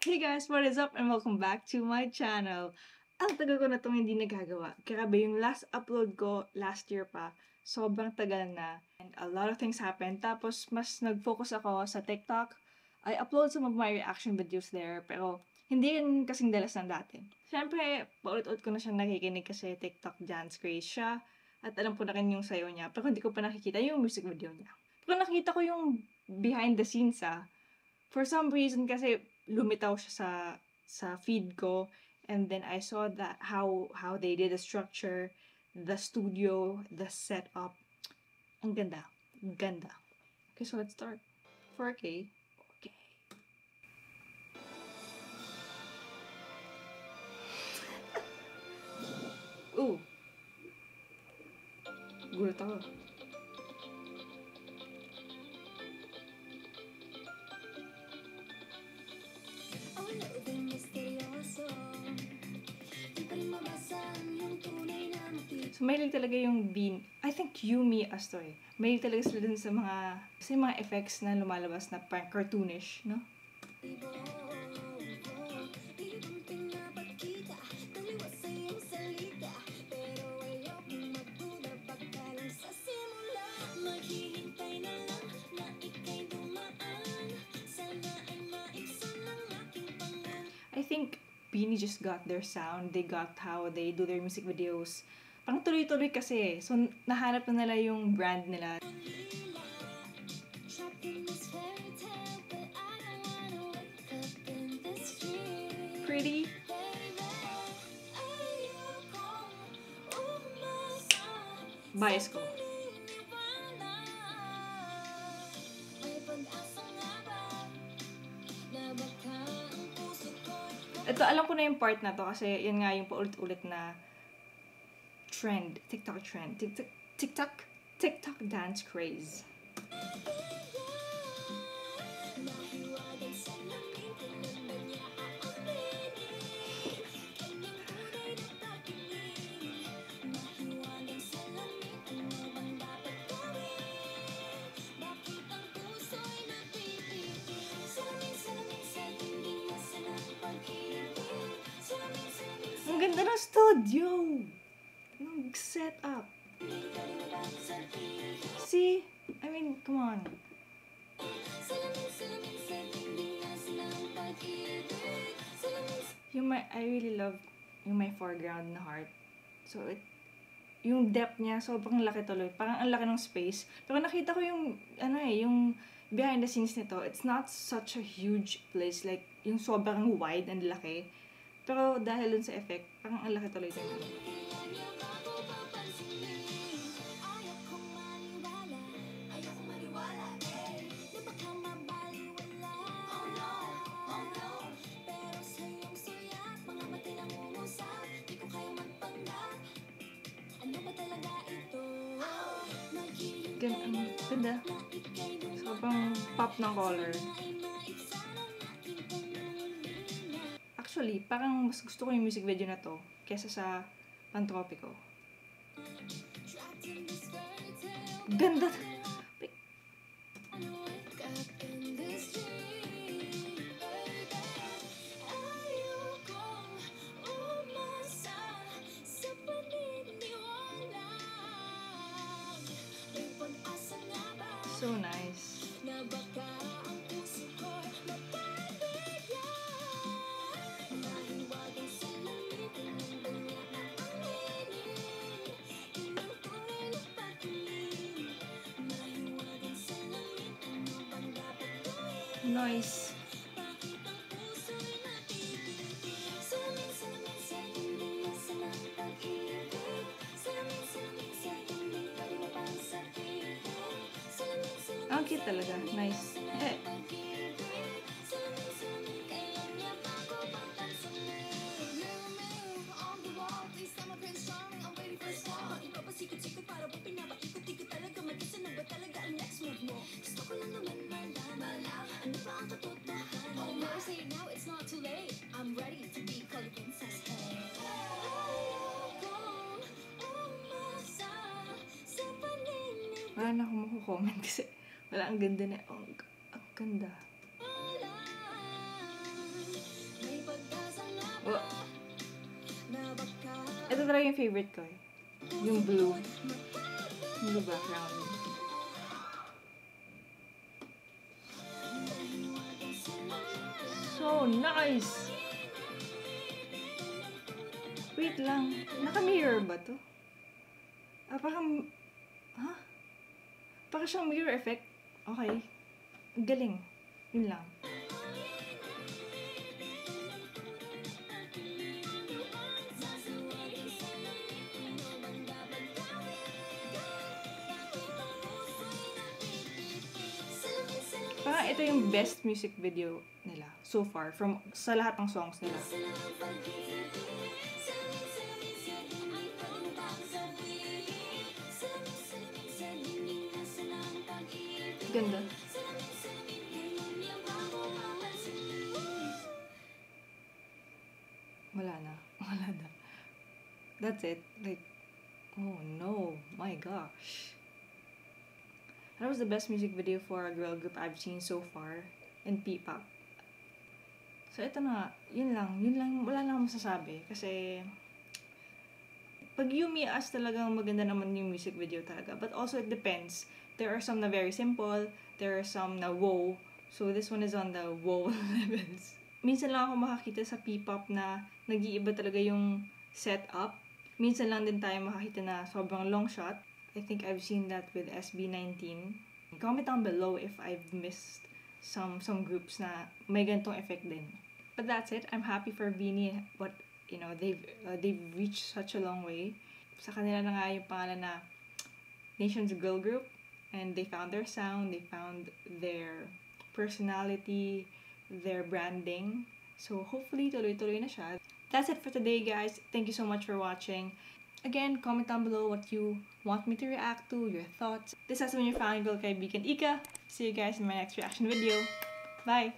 Hey guys, what is up and welcome back to my channel. Ang tagal ko na itong hindi nagagawa. Grabe, yung last upload ko last year pa, sobrang tagal na. And a lot of things happened. Tapos, mas nag-focus ako sa TikTok. I upload some of my reaction videos there, pero hindi rin kasing dalas ng dati. Siyempre, paulit-ulit ko na siya nakikinig kasi TikTok dance craze siya. At alam ko na rin yung sayo niya, pero hindi ko pa nakikita yung music video niya. Pero nakita ko yung behind the scenes for some reason kasi lumitaw siya sa feed ko, and then I saw that how they did the structure, the studio, the setup. Ang ganda. Ang ganda. Okay, so let's start. 4K. Okay. Ooh. Gulat ako. So, mahilig talaga yung Bean. I think Yumi Astoy. Mahilig talaga sila dun sa mga effects na lumalabas na parang cartoonish, no? I think Beanie just got their sound. They got how they do their music videos. Parang tuloy-tuloy kasi. So, nahanap na nila yung brand nila. Pretty. Bias ko. Ito, alam ko na yung part na to kasi yan nga yung paulit-ulit na trend. TikTok trend. TikTok dance craze. Ang ganda ng studio! Ang set up. See? I mean, come on. I really love yung my foreground na heart. So, yung depth niya, sobrang laki tuloy. Parang ang laki ng space. Pero nakita ko yung, yung behind the scenes nito, it's not such a huge place. Like, yung sobrang wide and laki. Pero dahil dun sa effect, parang ang laki tuloy din. Ganda. Sobrang pop ng color. Actually, parang mas gusto ko yung music video na to kesa sa Pantropiko. Ganda! So nice. Nice. Ang cute talaga. Nice. I'm ready to be called princess. Wala na akong makukomment kasi wala, ang ganda na. Oh, ang ganda. Oh, ito talaga yung favorite ko eh. Yung blue. Yung blue background. So nice! Wait lang. Naka-mirror ba to? Parang... Ha? Parang siyang mirror effect. Okay. Galing. Yun lang. Parang ito yung best music video nila so far from sa lahat ng songs nila. Ganda. Wala na. Wala na. That's it. Like, oh no. My gosh. That was the best music video for a girl group I've seen so far in P-pop. So, ito na. Yun lang. Wala lang akong masasabi. Kasi, pag Yumi As talagang maganda naman yung music video talaga. But also, it depends. There are some na very simple. There are some na wow. So, this one is on the wow levels. Minsan lang ako makakita sa P-pop na nag-iiba talaga yung setup. Minsan lang din tayo makakita na sobrang long shot. I think I've seen that with SB19. Comment down below if I've missed some groups na may ganitong effect din. But that's it. I'm happy for Beanie. What they've reached such a long way. Sa kanila na nga yung pangalan na Nation's Girl Group, and they found their sound, they found their personality, their branding. So hopefully tuloy-tuloy na siya. That's it for today, guys. Thank you so much for watching. Again, comment down below what you want me to react to, your thoughts. This has been your fangirl kaibigan Ika. See you guys in my next reaction video. Bye!